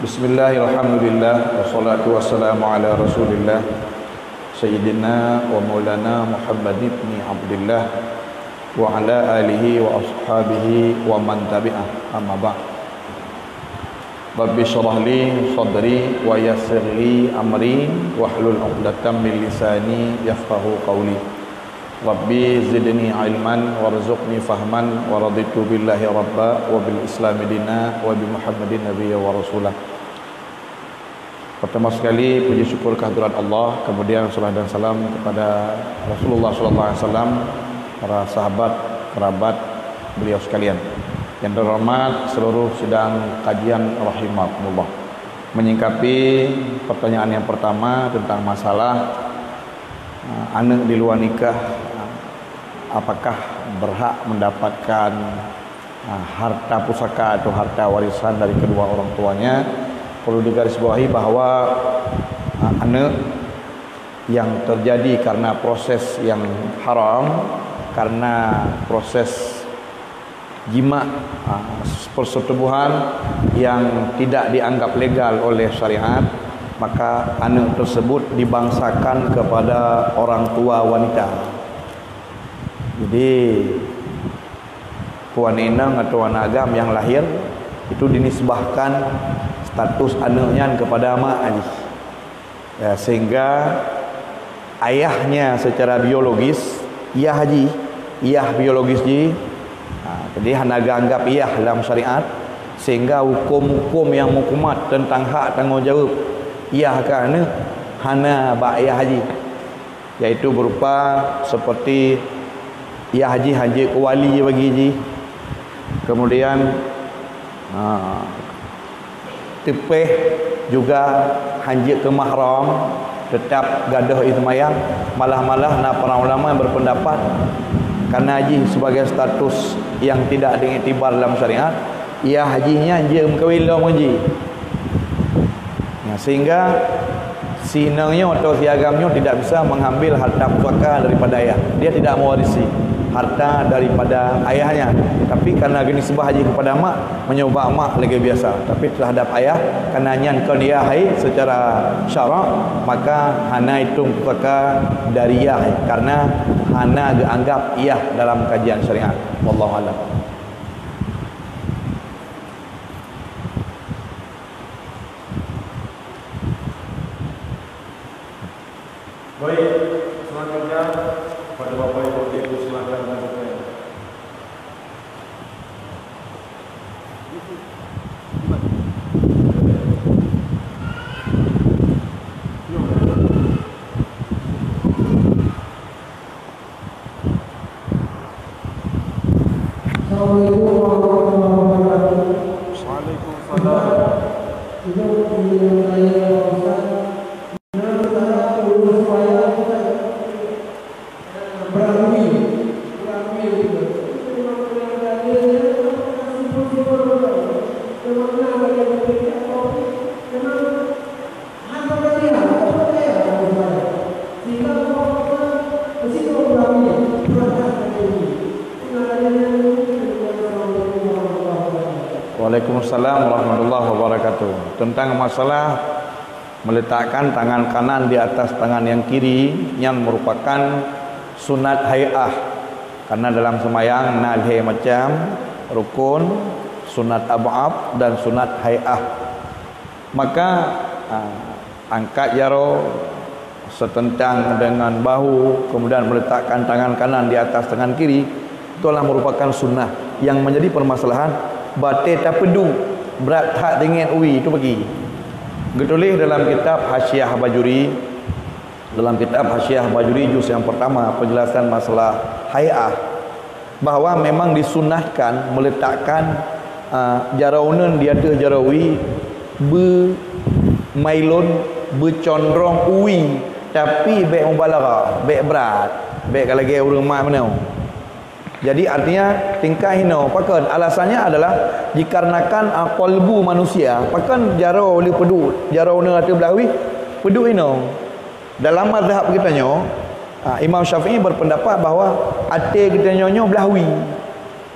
Bismillahirrahmanirrahim. Wassalatu wassalamu ala Rasulillah Sayyidina wa Maulana Muhammad ibn Abdullah wa ala alihi wa ashabihi wa man tabi'ah, amma ba'd. Rabbi shrah li sadri wa yassir li amri wahlul 'uqdatam min lisani yafqahu qawli. Rabbi zidni ilman warzuqni fahman wa raditu billahi rabba wa bil islami dina wa bi Muhammadin nabiyya wa rasulah. Pertama sekali puji syukur kehadirat Allah, kemudian salam dan salam kepada Rasulullah sallallahu alaihi wasallam, para sahabat, kerabat beliau sekalian. Yang terhormat seluruh sidang kajian rahimakumullah. Menyingkapi pertanyaan yang pertama tentang masalah anak di luar nikah, apakah berhak mendapatkan harta pusaka atau harta warisan dari kedua orang tuanya. Perlu digarisbawahi bahwa anak yang terjadi karena proses yang haram, karena proses jima, persetubuhan yang tidak dianggap legal oleh syariat, maka anak tersebut dibangsakan kepada orang tua wanita. Jadi puan inang atau anak agam yang lahir itu dinisbahkan status anaknya kepada mak haji, ya, sehingga ayahnya secara biologis ia haji, ia biologis ji, jadi hanaga anggap ia dalam syariat, sehingga hukum-hukum yang mukumat tentang hak tanggungjawab ia kan hana ba ia haji, yaitu berupa seperti ia haji ke wali bagi ji, kemudian tepeh juga haji ke mahram, tetap gadah izmayang. Malah-malah para ulama yang berpendapat karena haji sebagai status yang tidak diiktibar dalam syariat, ia hajinya je mengkawin haji, ya, sehingga si nangnya atau si agamnya tidak bisa mengambil harta pusaka daripada ayah. Dia tidak mewarisi harta daripada ayahnya, tapi karena gini sebah haji kepada mak, menyoba mak lagi biasa, tapi terhadap ayah karena nyankan dia hai secara syarak, maka hana itu pusaka dari ayah, karena hana dianggap ayah dalam kajian syariat. Wallahu a'lam. Baik, selanjutnya pada Bapak Ibu silakan lanjutkan. Waalaikumsalam warahmatullahi wabarakatuh. Tentang masalah meletakkan tangan kanan di atas tangan yang kiri yang merupakan sunat hay'ah, karena dalam semayang nalhe macam rukun, sunat ab'ab dan sunat hay'ah. Maka angkat jaro setentang dengan bahu, kemudian meletakkan tangan kanan di atas tangan kiri, itulah merupakan sunnah. Yang menjadi permasalahan batik tapedu berat hak dengan uwi itu bagi. Ditulis dalam kitab Hasyiah Bajuri, dalam kitab Hasyiah Bajuri juz yang pertama, penjelasan masalah hay'ah, bahawa memang disunnahkan meletakkan jaraunan di atas jarawi bermailun bercondrong uwi, tapi baik mubalarah, baik berat, baik kalau gaya rumah mana Jadi artinya tingkah hina. Pakan alasannya adalah dikarenakan qalbu manusia. Pakan jarau oleh pedut, jarau na atu belawi pedut hina. Dalam mazhab kita nyo, Imam Syafi'i berpendapat bahawa ate kita nyo belawi.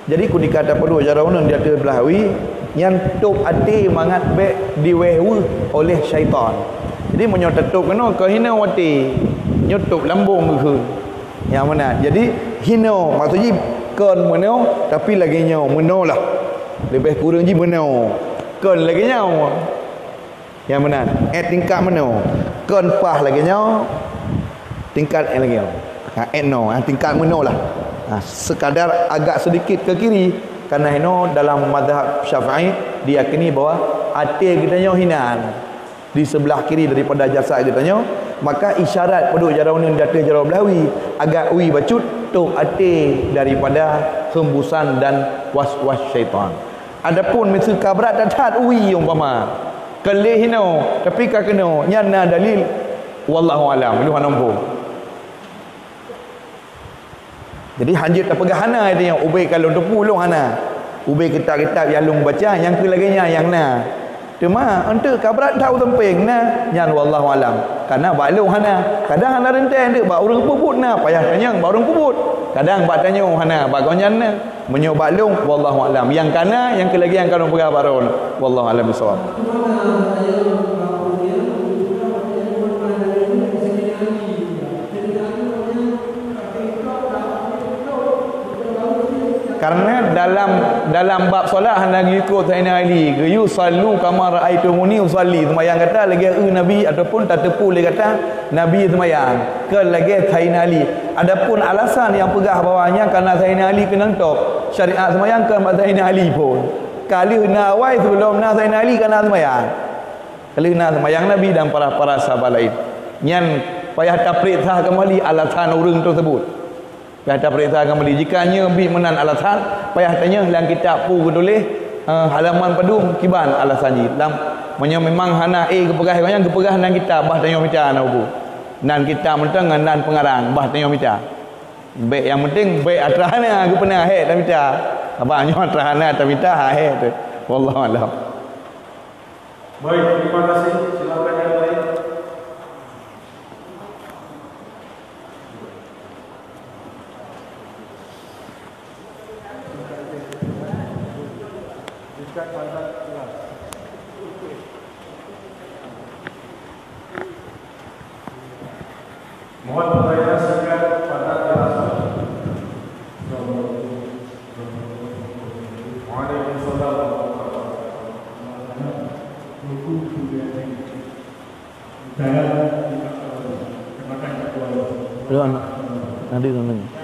Jadi ku dikata pedut jarau na dia atu belawi yang tup ate mangat be diwehu oleh syaitan. Jadi menyo tetup kena ke hina wati, nyutup lambung ke. Yang mana? Jadi hina maksudnya kon meno tapi lagi nyo meno lah. Lebih kurang je meno. Kon lagi nyo. Yang mana? Tingkat meno. Kon pah lagi nyo. Tingkat lagi nyo. No, tingkat meno lah. Sekadar agak sedikit ke kiri. Karena hino dalam mazhab Syafi'i diyakini bahawa hati kita nyo hinaan di sebelah kiri daripada jasad kita nyo, maka isyarat peduk jarau ni data jarau belawi agak ui bacut tu hati daripada hembusan dan was-was syaitan. Adapun mesti kabrat datat ui umpama kelih hino tapi ka kena nyana dalil wallahu alam lu hanompo. Jadi hanjit tak pegah hana itu yang ubay kalau tepu long hana. Ubay kitab-kitab yang long baca yang ke laginya yang na. Cuma untuk kabrat tahu tempeng na nyan wallahu alam. Karena balong hana. Kadang hana renteng dia bak urang puput na payah tanya bak urang puput. Kadang bak tanya hana bak gonyan na menyo balong wallahu alam. Yang kana yang ke lagi yang kana pegah baron wallahu alam bisawab. Karena dalam bab solat hendak ikut Sayyidina Ali ke yusallu kama raaitumuni usalli sembahyang kata lagi Nabi ataupun tak tepu lagi kata Nabi sembahyang ke lagi Sayyidina Ali. Adapun alasan yang pegah bawahnya karena Sayyidina Ali kena tok syariat sembahyang ke Sayyidina Ali pun. Kali nawai sebelum na Sayyidina Ali kena sembahyang. Kali na sembahyang Nabi dan para sahabat lain. Nyan payah taprik sah kembali alasan urang tersebut. Payah periksa kembali. Jikanya bi menan alasan, payah tanya dalam kitab pu tulis halaman pedung kiban alasannya. Dalam memang hana kepegah kanya kepegah dalam kitab bah tanya baca na bu. Nan kitab mentang nan pengarang bah tanya baca. Baik yang penting baik atrahana aku pernah tak baca. Abangnya atrahana tak baca tu. Wallahu alam. Baik, terima kasih. Silakan yang lain. Mohon pertanyaan singkat pada kelas. Waalaikumsalam. Belum nanti nunggu.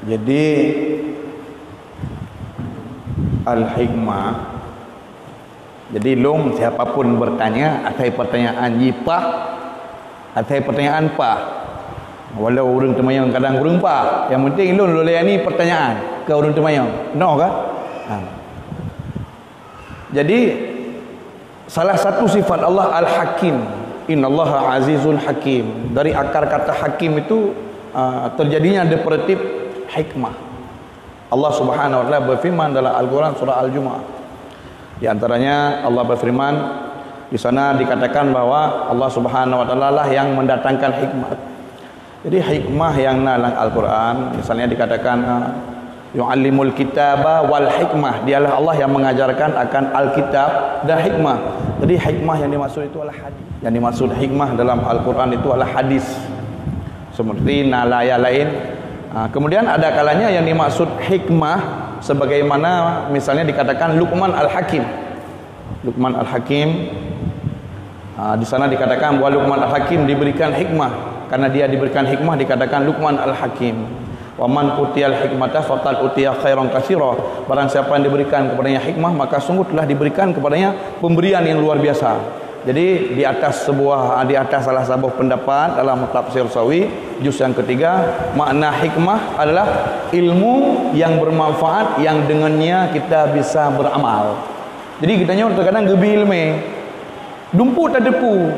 Jadi al-hikmah. Jadi long siapapun bertanya atas pertanyaan jipah, atas pertanyaan pah. Walau urang temayang kadang urang pah, yang penting long ni pertanyaan ke urang temayang. No ke? Jadi salah satu sifat Allah al-hakim. Innallaha azizul hakim. Dari akar kata hakim itu terjadinya deperatif hikmah. Allah Subhanahu wa taala berfirman dalam Al-Quran surah Al-Jumu'ah. Di antaranya Allah berfirman di sana dikatakan bahwa Allah Subhanahu wa taala lah yang mendatangkan hikmah. Jadi hikmah yang dalam Al-Quran misalnya dikatakan yu'allimul kitaba wal hikmah. Dialah Allah yang mengajarkan akan Alkitab dan hikmah. Jadi hikmah yang dimaksud itu adalah hadis. Yang dimaksud hikmah dalam Al-Quran itu adalah hadis. seperti nalaya lain. Kemudian ada kalanya yang dimaksud hikmah sebagaimana misalnya dikatakan Luqman Al-Hakim. Luqman Al-Hakim, di sana dikatakan bahwa Luqman Al-Hakim diberikan hikmah. Karena dia diberikan hikmah dikatakan Luqman Al-Hakim. Wa man utiyal hikmata faqad utiya khairan katsira. Barang siapa yang diberikan kepadanya hikmah, maka sungguh telah diberikan kepadanya pemberian yang luar biasa. Jadi di atas salah sebuah pendapat dalam tafsir Sawi juz yang ketiga, makna hikmah adalah ilmu yang bermanfaat yang dengannya kita bisa beramal. Jadi kita nyawa terkadang gebi ilmu dumpu tak depu,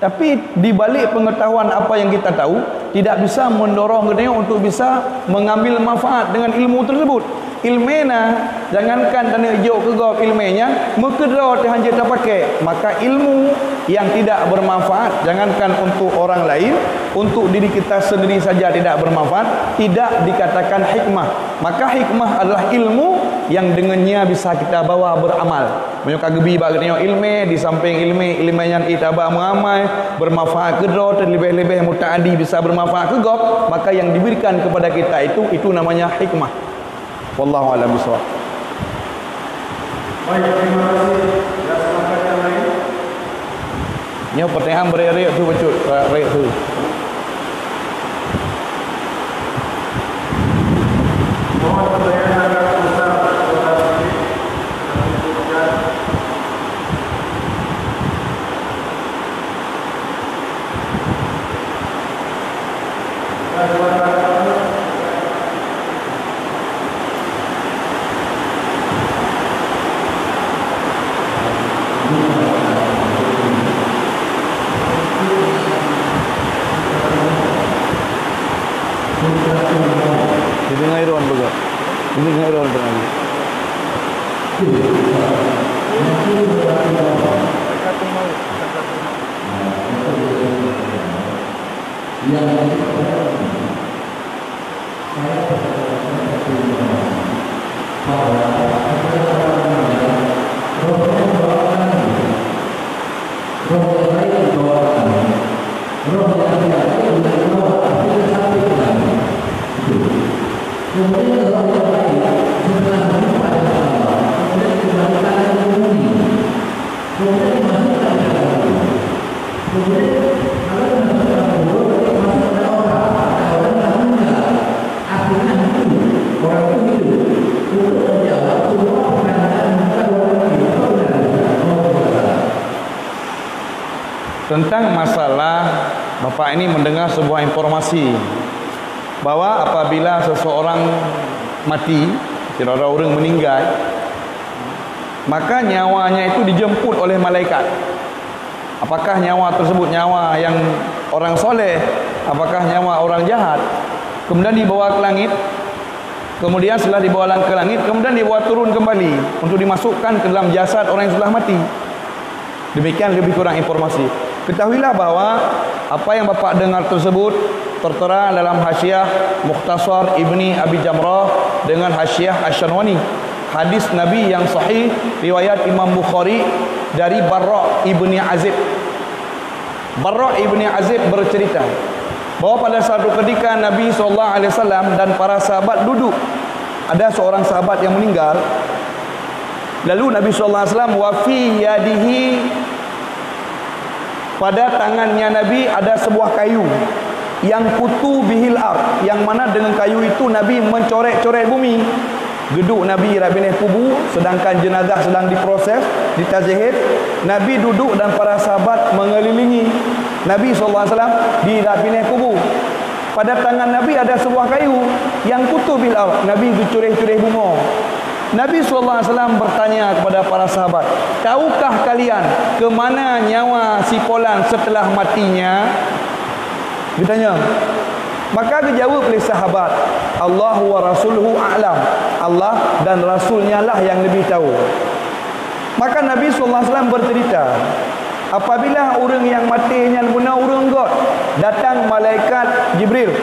tapi di balik pengetahuan apa yang kita tahu tidak bisa mendorong kita untuk bisa mengambil manfaat dengan ilmu tersebut. Ilmena jangankan tanah hijau ke gop ilmenya mekedra hanya tak pakai, maka ilmu yang tidak bermanfaat jangankan untuk orang lain, untuk diri kita sendiri saja tidak bermanfaat, tidak dikatakan hikmah. Maka hikmah adalah ilmu yang dengannya bisa kita bawa beramal. Menyuka gebi bagainya ilmu di samping ilmu yang kita bawa mengamal bermanfaat kedra terlebih-lebih mutaaddi bisa bermanfaat ke gop, maka yang diberikan kepada kita itu namanya hikmah. Wallahu a'lam bishawab. Baik, terima kasih. Ya, silakan yang lain. Ni pertanyaan bererik tu becut, reik tu. Mohon pertanyaan agak besar. Dengar iron juga. Ini dengar iron tengah. Tentang masalah Bapak ini mendengar sebuah informasi bahwa apabila seseorang mati, kira-kira orang meninggal, maka nyawanya itu dijemput oleh malaikat. Apakah nyawa tersebut nyawa yang orang soleh, apakah nyawa orang jahat? Kemudian dibawa ke langit. Kemudian setelah dibawa ke langit, kemudian dibawa turun kembali untuk dimasukkan ke dalam jasad orang yang sudah mati. Demikian lebih kurang informasi. Ketahuilah bahwa apa yang Bapak dengar tersebut tertera dalam Hasyiah Mukhtasar Ibni Abi Jamrah dengan Hasyiah Asy-Syanwani. Hadis Nabi yang sahih riwayat Imam Bukhari dari Barra' Ibni Azib. Barra' Ibni Azib bercerita bahwa pada satu ketika Nabi SAW dan para sahabat duduk, ada seorang sahabat yang meninggal. Lalu Nabi SAW wa fi yadihi, pada tangannya Nabi ada sebuah kayu yang kutu bihil ard, yang mana dengan kayu itu Nabi mencorek-corek bumi. Geduk Nabi rabineh kubu, sedangkan jenazah sedang diproses, ditazihid. Nabi duduk dan para sahabat mengelilingi Nabi SAW di rabineh kubu. Pada tangan Nabi ada sebuah kayu yang kutu bil ard. Nabi dicureh-cureh bunga. Nabi SAW bertanya kepada para sahabat, tahukah kalian ke mana nyawa si Fulan setelah matinya? Dia tanya. Maka dijawab oleh sahabat, Allah wa rasuluhu a'lam. Allah dan Rasulnya lah yang lebih tahu. Maka Nabi SAW bercerita, apabila orang yang matinya guna orang God, datang malaikat Jibril,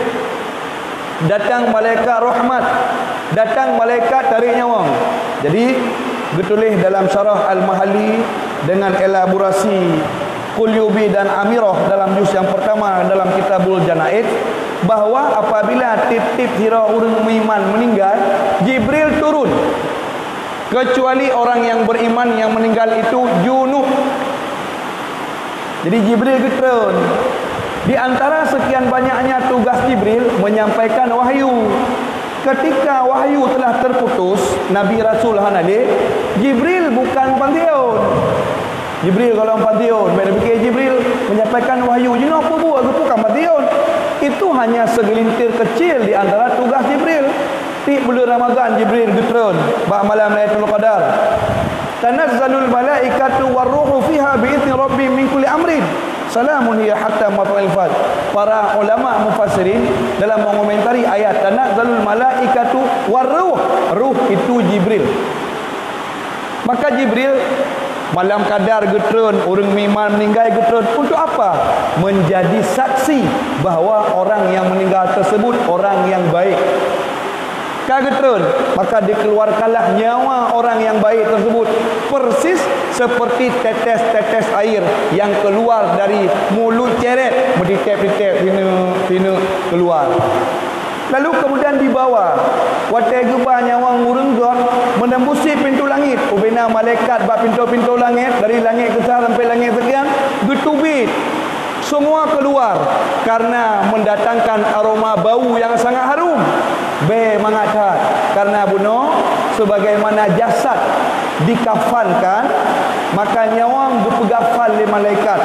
datang malaikat rahmat, datang malaikat tarik nyawa. Jadi ditulis dalam syarah Al-Mahalli dengan elaborasi Qulyubi dan Amirah dalam juz yang pertama dalam Kitabul Janaiz, bahawa apabila titip hira orang beriman meninggal, Jibril turun. Kecuali orang yang beriman yang meninggal itu junub. Jadi Jibril turun. Di antara sekian banyaknya tugas Jibril menyampaikan wahyu. Ketika wahyu telah terputus, Nabi Rasul hanade, Jibril bukan pantiun. Jibril kalau pantiun, bila fikir Jibril menyampaikan wahyu, you know apa buat aku bukan pantiun. Itu hanya segelintir kecil di antara tugas Jibril. Di bulan Ramadan Jibril turun pada malam Lailatul Qadar. Tanazzalul malaikatu warruhu fiha bi'izni rabbi min kulli amrin. Salamun hiya hatta matla'il fajr. Para ulama mufassirin dalam mengomentari ayat tanazzalul malaikatu warruh, ruh itu Jibril. Maka Jibril malam Qadar getrun, orang iman meninggal getrun. Untuk apa? Menjadi saksi bahawa orang yang meninggal tersebut orang yang baik. Kagetrun, maka dikeluarkanlah nyawa orang yang baik tersebut persis seperti tetes-tetes air yang keluar dari mulut ceret, berditep-ditep pina keluar. Lalu kemudian dibawa watai gebah nyawa ngurenggon menembusi pintu langit. Ubina malaikat bak pintu-pintu langit dari langit ke atas sampai langit sekian getubit. Semua keluar karena mendatangkan aroma bau yang sangat harum. Be mangathat karena bunuh sebagaimana jasad dikafankan, maka nyawang gepegafan li malaikat,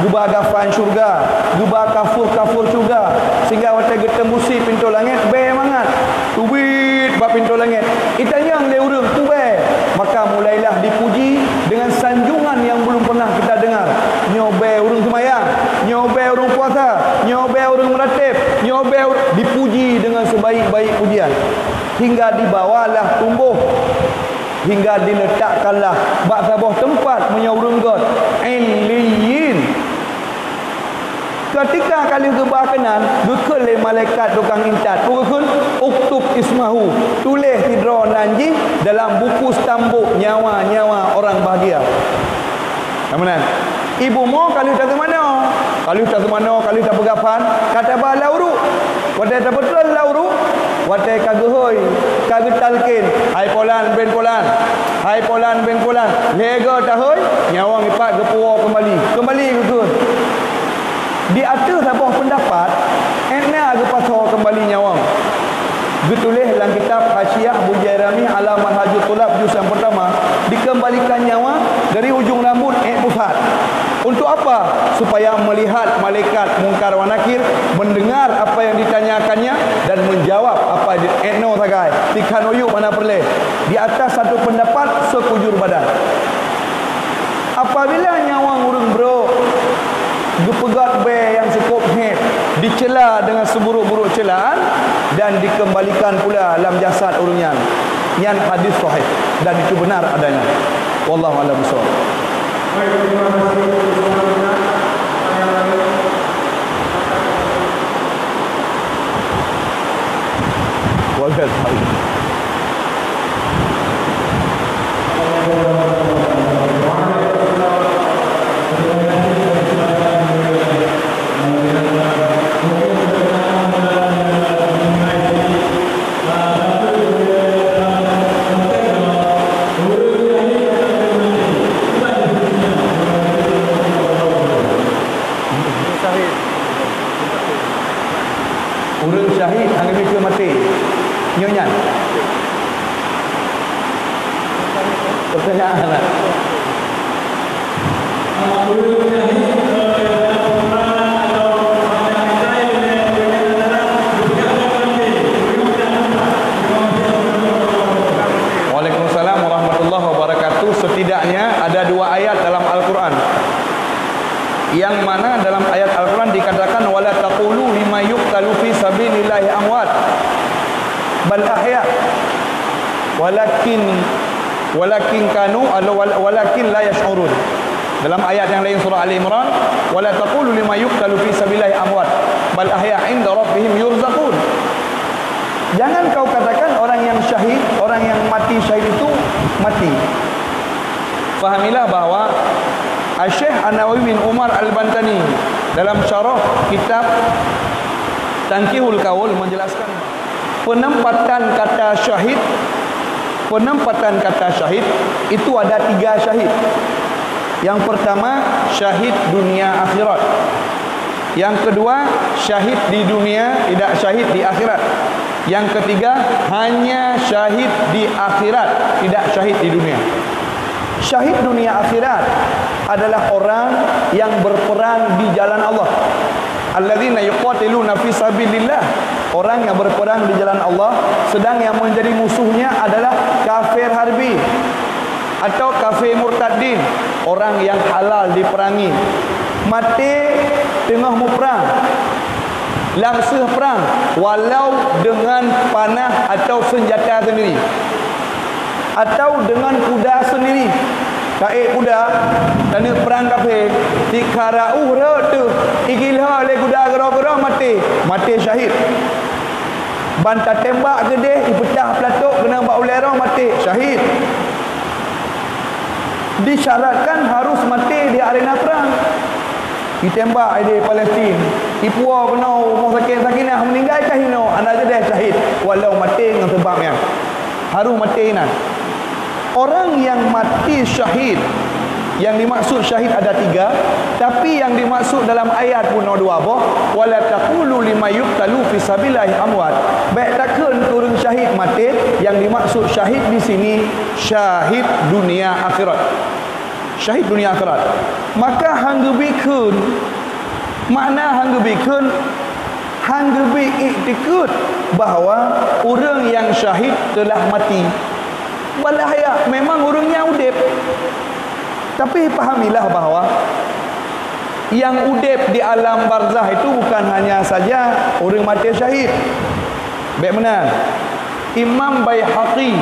gubah gafan syurga, gubah kafur syurga, sehingga waktu getembusi pintu langit be mangat tubit bab pintu langit itanyang le urang tu be, maka mulailah dipuji dengan sanjungan yang belum pernah kita dengar. Nyobe urang semayang, nyobe urang puasa, nyobe urang meratib, nyobe dipuji dengan sebaik-baik pujian, hingga dibawalah tumbuh, hingga diletakkanlah bak sebuah tempat menyaurungkan Illiyin. Ketika kali gebah kenan gekul le malaikat tukang intat pukul uktub ismahu, tulis hidra nanji dalam buku stambuk nyawa-nyawa orang bahagia. Kemudian ibu mo kalau tak mana, kalau tak pegapan kata bah lauru, wadai tak betul lauru, wadai kaguhoi kagetalkin hai polan ben polan lega tahoi nyawang ipat gepuo kembali betul. Di atas sebuah pendapat enak ke pasal kembali nyawang. Ditulis dalam kitab Hasyiah Abu Jairami ala Manhajul Tulab juz yang pertama, dikembalikan nyawa dari ujung rambut pusat. Untuk apa? Supaya melihat malaikat mungkar wa nakir, mendengar apa yang ditanyakannya dan menjawab apa etno sagai tikanoyu mana perle. Di atas satu pendapat sekujur badan. Apabila nyawa urang bro gepegat be yang cukup head, dicela dengan seburuk-buruk celaan dan dikembalikan pula dalam jasad urunyan. Yang hadis sahih dan itu benar adanya. Wallahu a'lam bishawab. Baik, terima kasih. Wallahu urang syahid hang mikir mati. Nyonya. Pertanyaan lah. Waalaikumsalam warahmatullahi wabarakatuh. Setidaknya ada dua ayat dalam Al-Quran, yang mana dalam ayat Al-Quran dikatakan wala taqulu lima yuqtalu fi sabilillahi amwat bal ahya walakin kanu walakin la yash'urun. Dalam ayat yang lain surah Ali Imran, wala taqulu lima yuqtalu fi sabilillahi amwat bal ahya 'inda rabbihim yurzaqun. Jangan kau katakan orang yang syahid, orang yang mati syahid itu mati. Fahamilah bahwa Syekh An-Nawawi bin Umar Al-Bantani dalam syarah kitab Tanqihul Qaul menjelaskan penempatan kata syahid itu ada 3 syahid. Yang pertama, syahid dunia akhirat. Yang kedua, syahid di dunia, tidak syahid di akhirat. Yang ketiga, hanya syahid di akhirat, tidak syahid di dunia. Syahid dunia akhirat adalah orang yang berperang di jalan Allah. Alladzina yuqatiluna fi sabilillah. Orang yang berperang di jalan Allah, sedang yang menjadi musuhnya adalah kafir harbi atau kafir murtadin, orang yang halal diperangi. Mati tengah perang, langsung perang, walau dengan panah atau senjata sendiri, atau dengan kuda sendiri. Taik kuda dan perang kafir dikarau tu igilah le kuda gerah-gerah mati syahid. Bantah tembak gede dipecah pelatuk kena bak ulera mati syahid. Disyaratkan harus mati di arena perang. Ditembak di Palestin, ipua kena rumah sakinah meninggal kahino anak jadi syahid walau mati dengan sebabnya. Harus mati nak. Orang yang mati syahid, yang dimaksud syahid ada 3, tapi yang dimaksud dalam ayat pun ada 2 apa? Wala taqulu lima yuqtalu fi sabilillah amwat. Baik takkan turun syahid mati, yang dimaksud syahid di sini syahid dunia akhirat. Syahid dunia akhirat. Maka hanggebikeun makna hanggebikeun hanggebi iktikad bahawa orang yang syahid telah mati. Balahaya memang orangnya udip. Tapi pahamilah bahawa yang udip di alam barzah itu bukan hanya saja orang mati syahid. Baik benar. Imam Baihaqi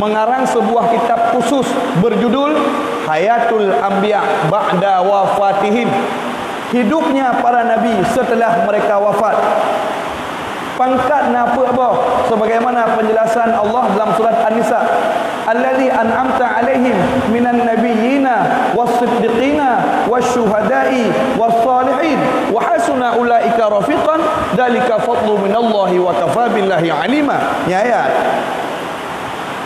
mengarang sebuah kitab khusus berjudul Hayatul Anbiya Ba'da Wafatihim. Hidupnya para nabi setelah mereka wafat. Pangkat napa apa? Sebagaimana penjelasan Allah dalam surat An-Nisa, allazi an'amta alaihim minan nabiyyina was-siddiqina wasyuhada'i was-salihin wa hasuna ulaika rafiqan dzalika fadlu minallahi wa kafa billahi alima. Ya ayat.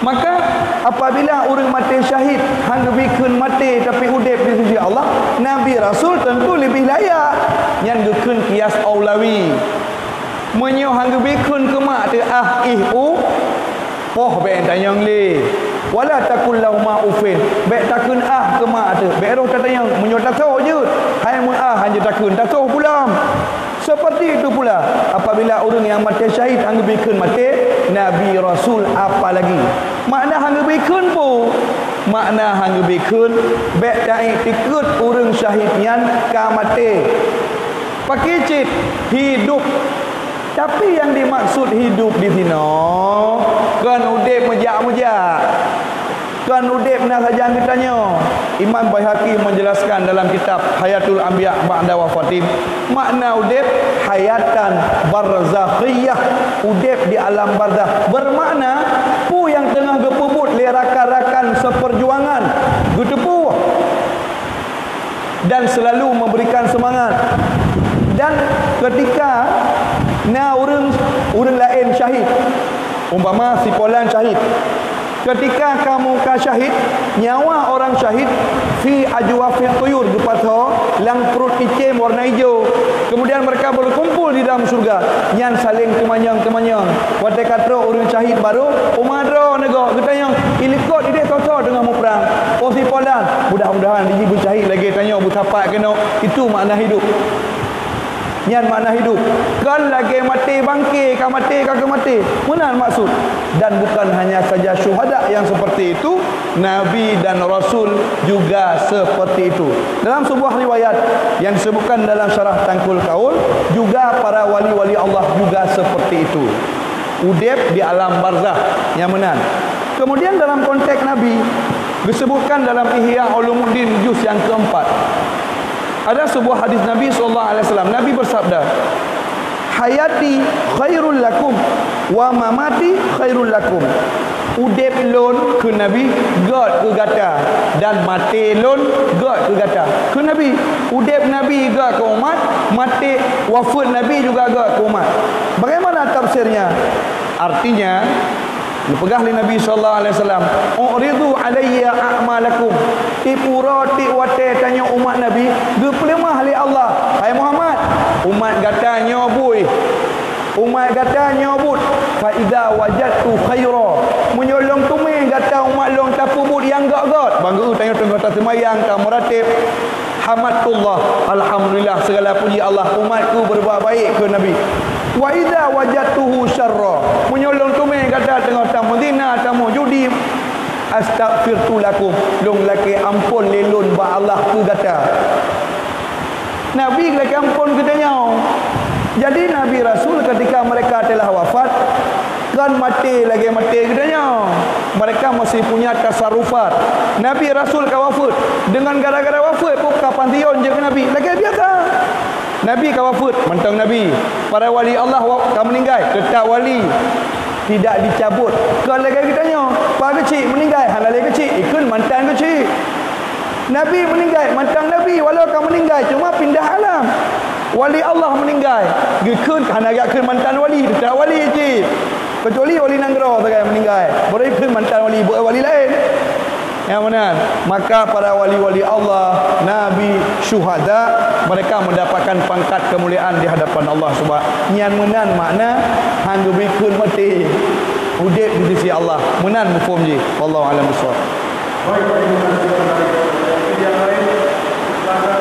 Maka apabila orang mati syahid hanggebikeun mati tapi udip di sisi Allah, nabi rasul tentu lebih layak yang gekeun kias aulawi. Menyo hanggebikeun ke mak te poh be tanyang le wala takul lauma ufin be takun ke mak te be roh tanyang menyo taso je hai mun hanya takun taso pula. Seperti itu pula apabila orang yang mati syahid hanggebikeun mati nabi rasul apa lagi makna hanggebikeun pun makna hanggebikeun be dai tikut orang syahid nyan ka mati pakai cit hidup. Tapi yang dimaksud hidup di sini kan udip mejak-mejak. Kan udip nak saja kitanya. Imam Baihaqi menjelaskan dalam kitab Hayatul Anbiya Ba'da Wafatim, makna udip hayatan barzakhiyah, udip di alam barzakh. Bermakna pu yang tengah gepubut le rakan-rakan seperjuangan, getepu dan selalu memberikan semangat. Dan ketika orang lain syahid, umpama si Polan syahid, ketika kamu ka syahid, nyawa orang syahid fi ajwafit tuyur di patho lang perut icem warna hijau. Kemudian mereka berkumpul di dalam surga, nyan saling kemanyang-kemanyang. Wate katra orang syahid baru umadro nego getanyang ilikot ide toto dengan mu perang. Oh si Polan, mudah-mudahan diji syahid lagi tanya betapa kena. Itu makna hidup. Yang makna hidup. Kan lagi mati bangkit, kan mati, kan mati. Mana maksud? Dan bukan hanya saja syuhada yang seperti itu, nabi dan rasul juga seperti itu. Dalam sebuah riwayat yang disebutkan dalam syarah Tanqihul Qaul, juga para wali-wali Allah juga seperti itu. Udip di alam barzakh yang benar. Kemudian dalam konteks nabi disebutkan dalam Ihya Ulumuddin juz yang keempat. Ada sebuah hadis Nabi SAW. Nabi bersabda, hayati khairul lakum wa mamati khairul lakum. udip lon ke Nabi God ke gata, dan mati lon God ke gata ke Nabi. Udip Nabi God ke umat, mati wafat Nabi juga God ke umat. Bagaimana tafsirnya? Artinya pegah li Nabi sallallahu alaihi wasallam, uridu alayya a'malakum, tipura tiwate tanya umat Nabi ge pelemah li Allah. Hai Muhammad, umat gata nyobui, umat gata nyobut, fa idza wajadtu khaira, menyolong tumi gata umat long tapubut yang gak-gak bangga tanya tengah semayang ta meratib, hamadullah, alhamdulillah, segala puji Allah, umatku berbuat baik ke Nabi. Wa idza wajadtuhu syarra, menyolong tumi kata tengah tamu zina, tamu judi, astaghfirtu lakum, long laki ampun lelun ba Allah ku kata. Nabi laki ampun katanya. Jadi Nabi Rasul ketika mereka telah wafat, kan mati lagi mati katanya, mereka masih punya tasarufat. Nabi Rasul ka wafat, dengan gara-gara wafat pun ka pantion je ke Nabi lagi biasa. Nabi ka wafat, mentang Nabi. Para wali Allah ka meninggal, tetap wali, tidak dicabut. Kalau lagi kitanya, pak kecil meninggal, hal lagi kecil, ikut mantan kecil. Nabi meninggal, mantan Nabi walau ka meninggal, cuma pindah alam. Wali Allah meninggal, gekun hana gakun mantan wali, tetap wali je. Kecuali wali Nanggara saja meninggal, baru ikut mantan wali, buat wali lain. Yang mana? Maka para wali-wali Allah, Nabi, syuhada, mereka mendapatkan pangkat kemuliaan di hadapan Allah Subhanahu. Yang menan makna hang bikun mati udip di sisi Allah. Menan mufhum je. Wallahu a'lam bissawab. Baik, terima kasih. Yang lain, silakan.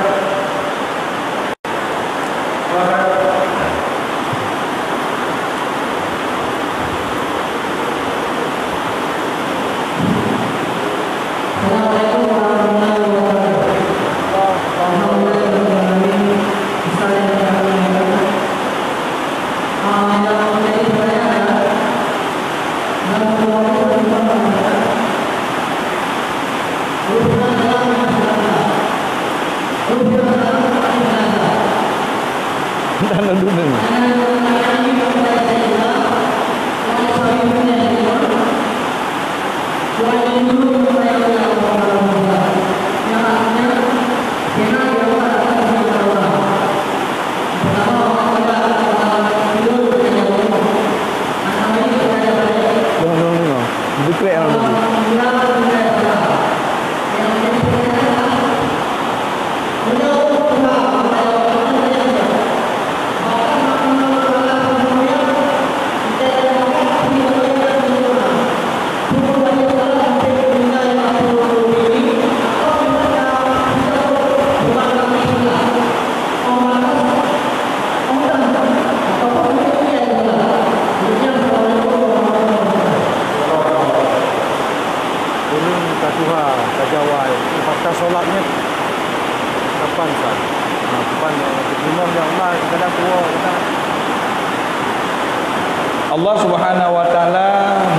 Allah Subhanahu wa taala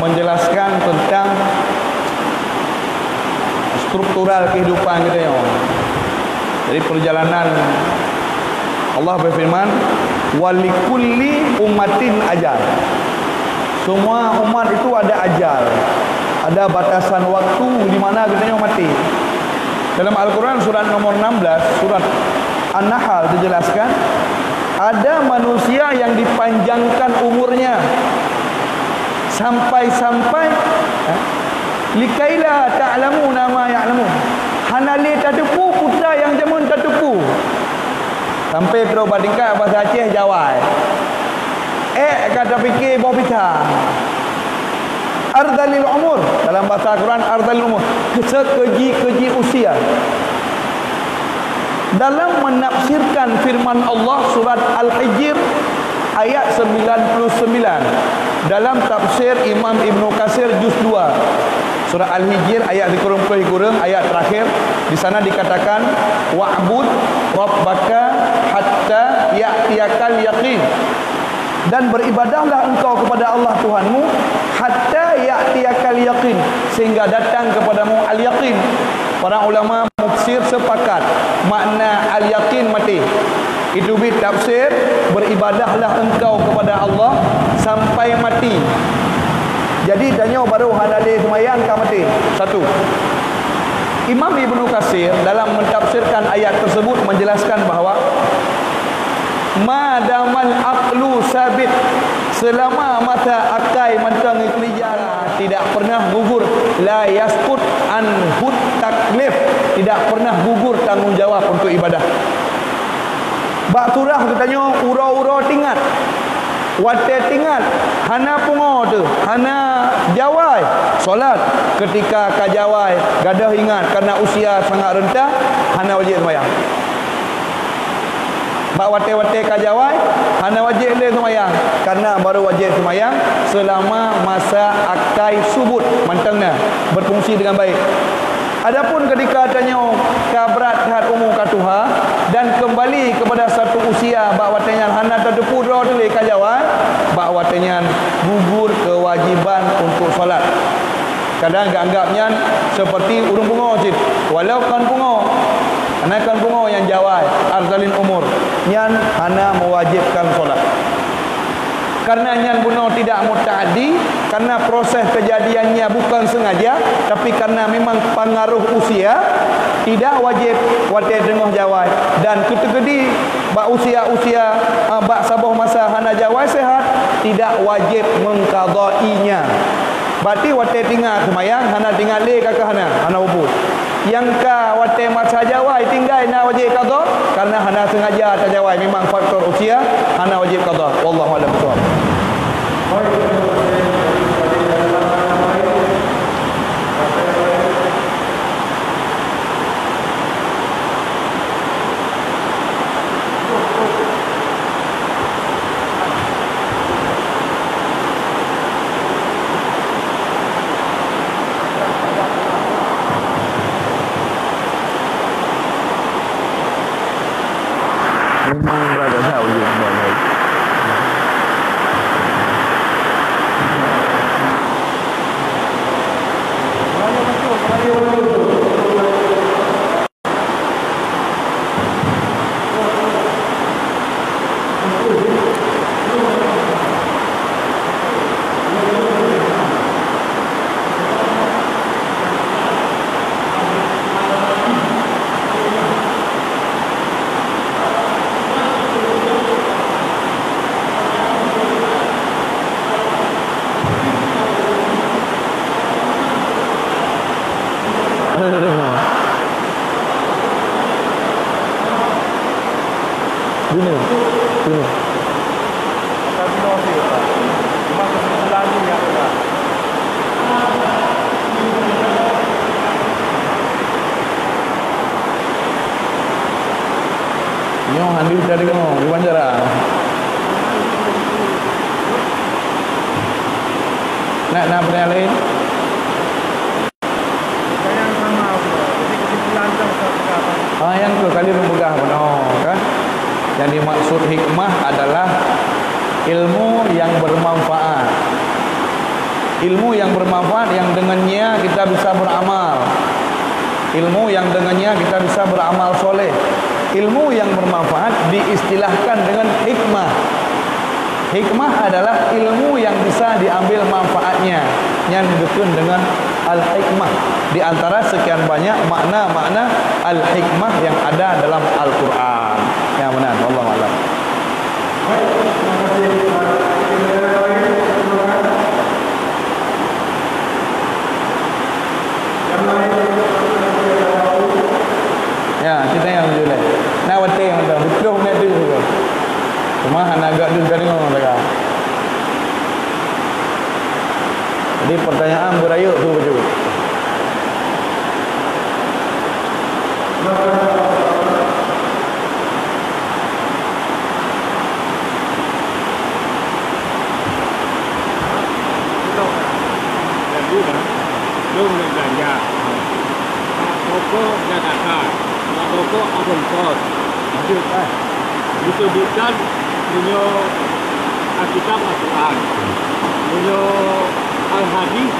menjelaskan tentang struktural kehidupan kita ya. Jadi perjalanan Allah berfirman, walikulli ummatin ajal. Semua umat itu ada ajal, ada batasan waktu di mana kita mati. Dalam Al-Quran surat nomor 16, surat An-Nahl dijelaskan, ada manusia yang dipanjangkan umurnya sampai-sampai likaila ta'lamuna ma ya'lamun, hanali tadepu putra yang jamun tadepu, sampai kita bandingkan bahasa Aceh Jawa kata fikir bawa pita ardalil umur, dalam bahasa Al-Quran ardalil umur, sekeji-keji usia. Dalam menafsirkan firman Allah surat Al-Hijr ayat 99, dalam tafsir Imam Ibn Katsir juz 2 surah Al-Hijr ayat dikurung ayat terakhir, di sana dikatakan wa'bud rabbaka hatta ya'tiyakal yaqin, dan beribadahlah engkau kepada Allah Tuhanmu hatta ya'tiyakal yaqin, sehingga datang kepadamu al-yaqin. Para ulama mufsir sepakat makna al-yaqin mati itu tafsir beribadahlah engkau kepada Allah sampai mati. Jadi tanya baru hadade semayang kah mati. Satu. Imam Ibnu Katsir dalam mentafsirkan ayat tersebut menjelaskan bahawa madamal aqlu sabit, selama mata akai mentang iklijara tidak pernah gugur, la yasqut anhu taklif, tidak pernah gugur tanggungjawab untuk ibadah. Bak turah katanya ura-ura tingkat, wate tingkat, hana pungo tu, hana jawai solat ketika kajawai gadah ingat karena usia sangat renta, hana wajib sembahyang. Bak wate-wate kajawai hana wajib le sembahyang karena baru wajib sembahyang selama masa akai subut mantangnya berfungsi dengan baik. Adapun ketika tanya kabrat hat umum katuha dan kembali kepada satu usia bak watenya hana terdepu dua tu le kajawai, bak watenya gugur kewajiban untuk solat. Kadang anggapnya seperti urung bungo cik, walau kan bungo, anakan bungo yang jawai arzalin umur nyan hana mewajibkan solat. Karena nyan bunuh tidak mutaaddi, karena proses kejadiannya bukan sengaja, tapi karena memang pengaruh usia, tidak wajib wate dengoh jawai. Dan ketegedi bak usia-usia bak sabuh masa hana jawai sehat, tidak wajib mengqadainya. Berarti wate tinggal semayang hana tinggal le kakak hana ubud. Yang ka wate masa jawai tinggal na wajib qada karena hana sengaja tajawai, memang faktor usia hana wajib qada. Wallahu a'lam bishawab. Memang berada jauh je sebenarnya. Handi dari kamu di Banjara. Nak pernah lain? Yang sama, jadi kesimpulan tu yang tu kali memegah benar kan? Yang dimaksud hikmah adalah ilmu yang bermanfaat. Ilmu yang bermanfaat yang dengannya kita bisa beramal. Ilmu yang dengannya kita bisa beramal soleh. Ilmu yang bermanfaat diistilahkan dengan hikmah. Hikmah adalah ilmu yang bisa diambil manfaatnya, yang disebut dengan al-hikmah. Di antara sekian banyak makna-makna al-hikmah yang ada dalam Al-Quran. Yang benar, wallahu a'lam. Ya, kita yang boleh. Nak wate yang dah betul nak tu juga. Cuma hana agak tu sekarang orang mereka. Jadi pertanyaan berayuk tu betul. belum belanja. Toko dan akar. Toko abang kos. Disebutkan punya Alkitab Al-Quran, punya Al-Hadis,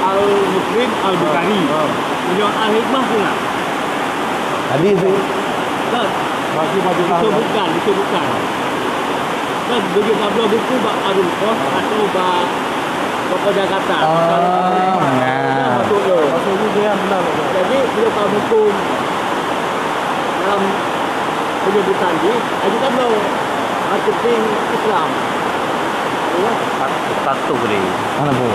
Al-Muslim, Al-Bukhari, punya Al-Hikmah pula. Hadis tu. Dan disebutkan. Dan bagi tabla buku bak Arul Kos atau bak Pokok Jakarta. Nah. Masuk tu. Maksud tu dia benar. Jadi bila kamu hukum dalam penyebutan ni, ajukan lo marketing Islam. Ya. Satu ni. Mana bu?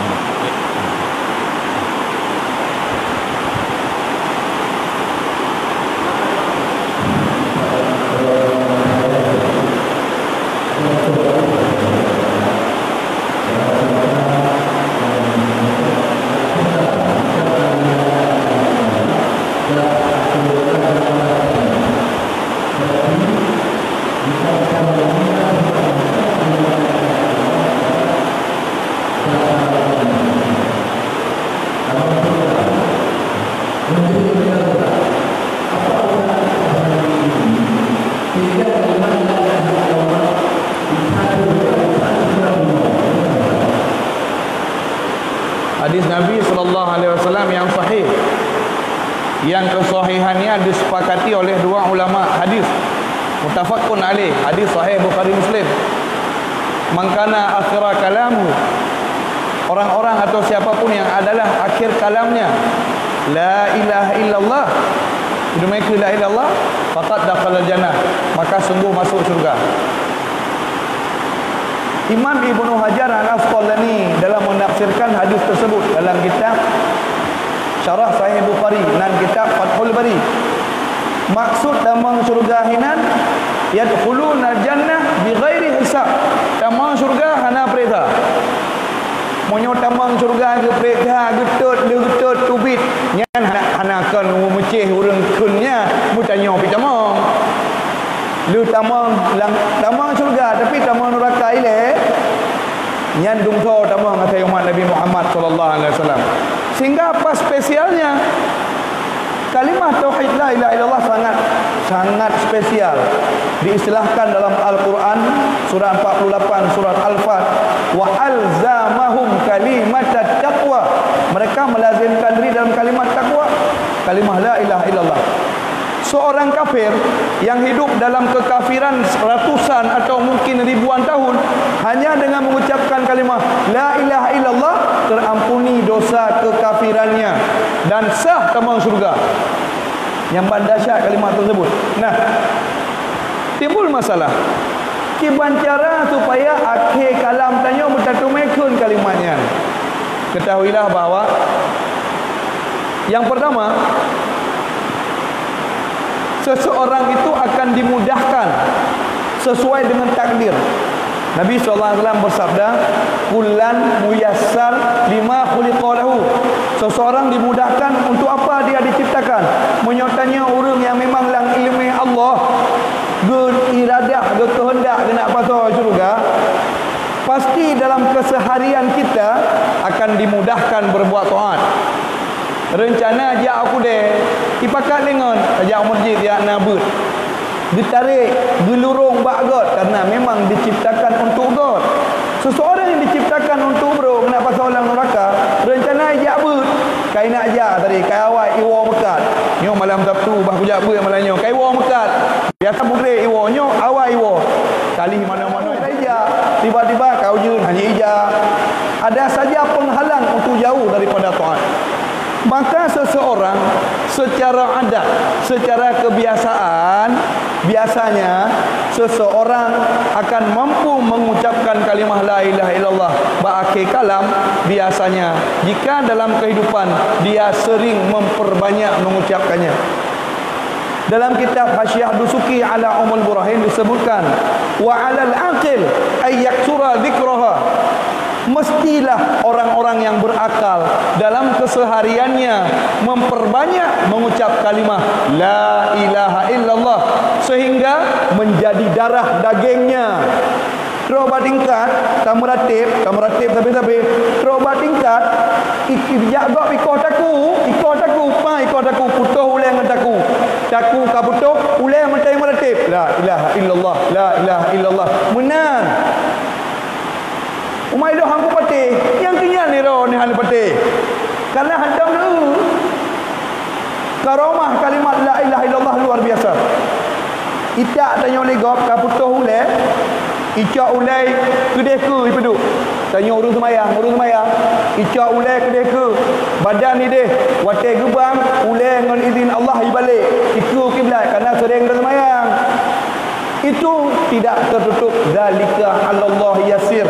Hadis Nabi SAW yang sahih, yang kesahihannya disepakati oleh dua ulama hadis, muttafaqun alaih, hadis sahih Bukhari Muslim. Mangkana akhira kalamu, orang-orang atau siapapun yang adalah akhir kalamnya la ilaha illallah, mereka la ilaha illallah, faqad dakhala jannah, maka sungguh masuk surga. Imam Ibnu Hajar Al-Asqalani dalam menafsirkan hadis tersebut dalam kitab Syarah Sahih Bukhari dan kitab Fathul Bari, maksud damang surga hinan yadkhuluna jannah bighairi hisab, damang surga hana perintah. Monyo tamang surga ke perintah getut tubit nyan hanakan meceh urang kunnya mutanya pi tamang. Lu tamang surga tapi tamang neraka ile nyan dungso tamang kata umat Nabi Muhammad sallallahu alaihi wasallam. Sehingga apa spesialnya kalimah tauhid la ilaha illallah sangat spesial. Diistilahkan dalam Al-Quran surah 48 surat Al-Fat, wa alzamahum kalimatat taqwa, mereka melazimkan diri dalam kalimat takwa, kalimah la ilaha illallah. Seorang kafir yang hidup dalam kekafiran ratusan atau mungkin ribuan tahun, hanya dengan mengucapkan kalimah la ilaha illallah terampuni dosa kekafirannya dan sah tamang surga. Yang dahsyat kalimat tersebut. Nah, timbul masalah. Kiban cara supaya akhir kalam tanya bertatumekun kalimatnya. Ketahuilah bahawa yang pertama, seseorang itu akan dimudahkan sesuai dengan takdir. Nabi SAW bersabda, kullan muyassar lima khuliqalahu, seseorang dimudahkan untuk apa dia diciptakan. Menyotanya orang yang memang lang ilmu Allah, iradah, kehendak dia nak pasal syurga, pasti dalam keseharian kita akan dimudahkan berbuat taat. Rencana ajak aku deh ipakat dengan ajak masjid dia nabut ditarik gelurung bak God, karena memang diciptakan untuk God. Seseorang yang diciptakan untuk bro kena pasal orang neraka, rencana ajak but kai nak ajak tadi kai awak iwo mekat nyo malam Sabtu bah kujak ber malamnya kai iwo mekat biasa bugre iwo nyo awak iwo kali mana-mana ajak tiba-tiba kau jun hanya ijak, ada saja penghalang untuk jauh daripada taat. Maka seseorang secara adat, secara kebiasaan, biasanya seseorang akan mampu mengucapkan kalimah la ilaha illallah ba'akhir kalam biasanya jika dalam kehidupan dia sering memperbanyak mengucapkannya. Dalam kitab Hasyiah Dusuki ala Umul Burahim disebutkan, wa 'alal aqil ay yaksura dzikraha, mestilah orang-orang yang berakal dalam kesehariannya memperbanyak mengucap kalimah la ilaha illallah sehingga menjadi darah dagingnya. Terobat tingkat kamu ratib tapi terobat tingkat ikijak gak ikoh taku putuh ulai dengan taku ka putuh ulai mentai meratib la ilaha illallah menan umai doh hangku pati yang kenyal ni roh ni hal pati karena hadam dulu karamah kalimat la ilaha illallah luar biasa. Itak tanya oleh gop ka putuh ulai icak ulai kedeh ke ipeduk tanya urus semayang. Icak ulai ke dia ke. Badan ni dia. Watai gebang. Ulai dengan izin Allah balik. Ikut kiblat. Kerana sering bersemayang. Itu tidak tertutup. Zalika Allah yasir.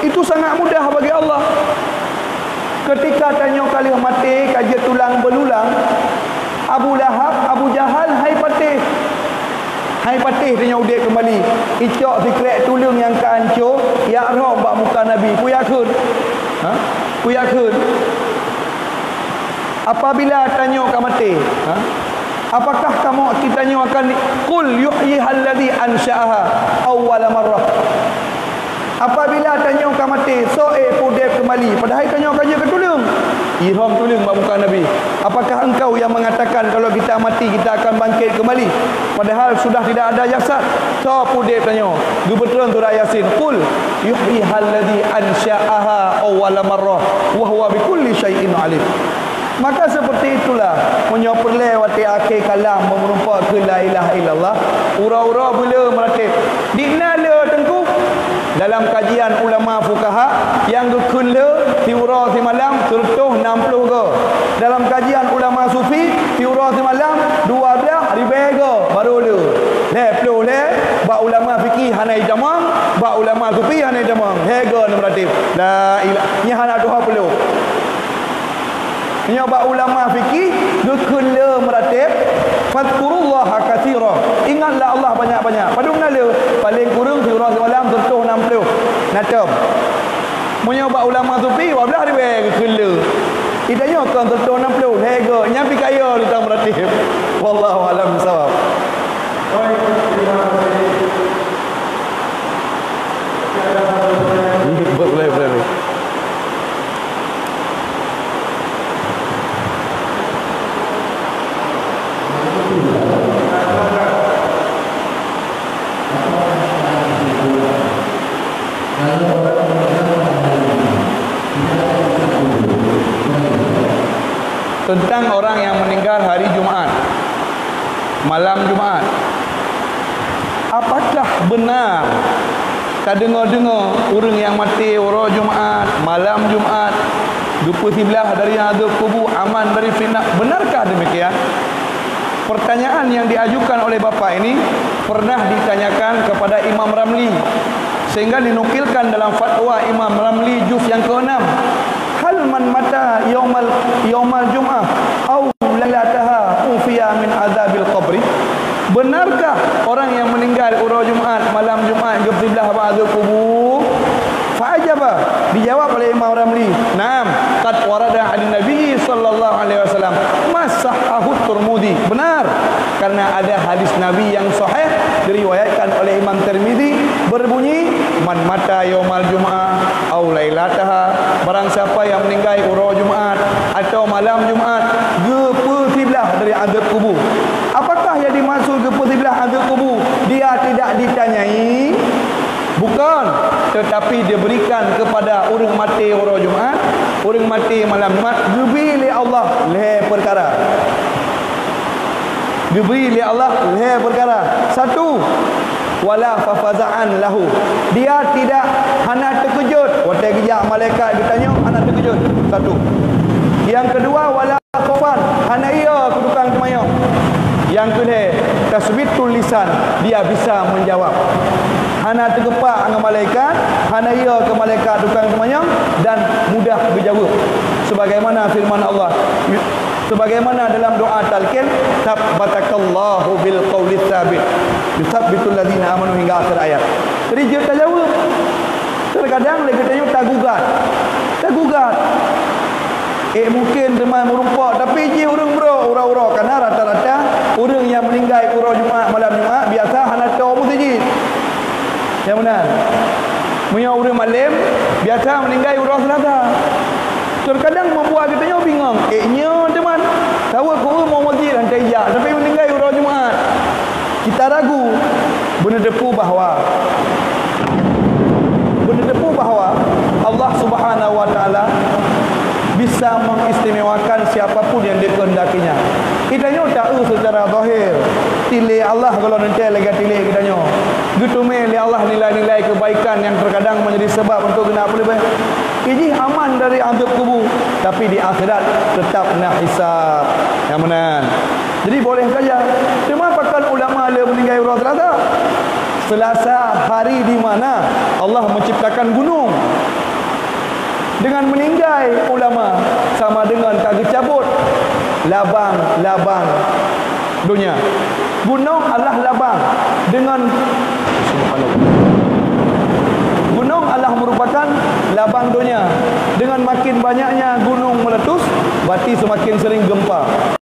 Itu sangat mudah bagi Allah. Ketika tanya kali mati. Kaji tulang belulang. Abu Lahab, Abu Jahal, hai patih. Hai patih dia udik kembali. Icak sikret tulung yang kehancur. Ya Rom bak muka Nabi. Ku yakin. Ku yakin. Apabila tanya kamu mati. Apakah kamu kita tanya akan qul yuhyiha alladhi ansha'aha awwala marrah. Apabila tanya kamu mati, pudek kembali. Padahal tanya kaji ke tulung. Ihram tulung bak muka Nabi. Apakah engkau yang mengatakan kalau kita mati kita akan bangkit kembali? Padahal sudah tidak ada jasad. Pudek tanya. Gebetulan surah Yasin. Qul yuhyiha alladhi ansha'aha awwala marrah wa huwa bikulli syai'in alim. Maka seperti itulah menyoperle wati akhir kalam merupa ke la ilaha illallah. Ura-ura bila melatih dinala tengku dalam kajian ulama fukaha yang gekula tiura semalam 160 ke. Dalam kajian ulama sufi tiura semalam 12 ribu ke baru le. Puluh ba ulama fikih hanai jamang, ba ulama sufi hanai jamang. Hega ni melatih. La ilaha nya hana 20. Nyaba ulama fikih gekula meratib fadkurullaha katsira. Ingatlah Allah banyak-banyak. Pada menala paling kurang surah semalam 160. Natam. Menyaba ulama sufi 12 ribu gekula. Idanya kan 160 hega nyampi kaya di tang meratib. Wallahu alam bisawab. Baik, terima kasih. Boleh. Tentang orang yang meninggal hari Jumaat, malam Jumaat, apakah benar tak dengar-dengar orang yang mati orang Jumaat, malam Jumaat, dupa sebelah dari azab kubur, aman dari fitnah? Benarkah demikian? Pertanyaan yang diajukan oleh bapa ini pernah ditanyakan kepada Imam Ramli, sehingga dinukilkan dalam fatwa Imam Ramli juz yang ke-6. Hal man mata yaumal jum'ah au lailataha ufiya min azabil qabri. Benarkah orang yang meninggal urau Jumaat, malam Jumaat gebelah azab kubur? Fa'ajaba, dijawab oleh Imam Ramli, "Naam, qad warada 'an Nabi sallallahu alaihi wasallam masahahu Tirmidzi." Benar, karena ada hadis Nabi yang sahih diriwayatkan oleh Imam Tirmidzi berbunyi, "Man mata yaumal jum'ah au lailataha." Barang siapa yang meninggal urau Jumaat atau malam Jumaat gepelah dari azab kubur. Apakah yang dimaksud gepelah azab kubur? Dia tidak ditanyai. Bukan, tetapi diberikan kepada orang mati orang Jumaat, orang mati malam Jumaat, diberi oleh Allah leh perkara. Diberi oleh Allah leh perkara. Satu, wala fafaza'an lahu. Dia tidak hana terkejut. Waktu kejap malaikat ditanya, hana terkejut. Satu. Yang kedua, wala khofan. Hana ia kedudukan kemayang. Yang kedua, tasbitul lisan. Dia bisa menjawab. Hana tergepak dengan malaikat, hana ia ke malaikat tukang semayang dan mudah berjawab. Sebagaimana firman Allah, sebagaimana dalam doa talqin, tabbatakallahu bil qawli tsabit yusabbitul ladzina amanu hingga akhir ayat. Jadi dia tak jawab. Terkadang lagi tanya tak gugat. Mungkin teman merumpak, tapi je orang ura-ura karena rata-rata orang yang meninggal urau Jumaat malam Jumaat biasa hana tahu masjid. Yang benar. Punya orang malam biasa meninggal urau Selasa. Terkadang membuat kita bingung. Nya teman, tahu aku mau masjid hantar ijak, tapi meninggal urau Jumaat. Kita ragu. Benar depu bahawa Allah Subhanahu wa taala bisa mengistimewakan siapapun yang dikehendakinya. Kita tak secara zahir. Tilih Allah kalau nanti lagi tilih kita Getumai oleh Allah nilai-nilai kebaikan yang terkadang menjadi sebab untuk kena apa lebih. Ini aman dari azab kubur, tapi di akhirat tetap nak hisab. Yang mana? Jadi boleh saja. Cuma pakal ulama dia meninggal hari Selasa. Selasa hari di mana Allah menciptakan gunung. Dengan meninggal ulama sama dengan kaki cabut labang dunia. Gunung Allah labang dengan gunung Allah merupakan labang dunia. Dengan makin banyaknya gunung meletus, berarti semakin sering gempa.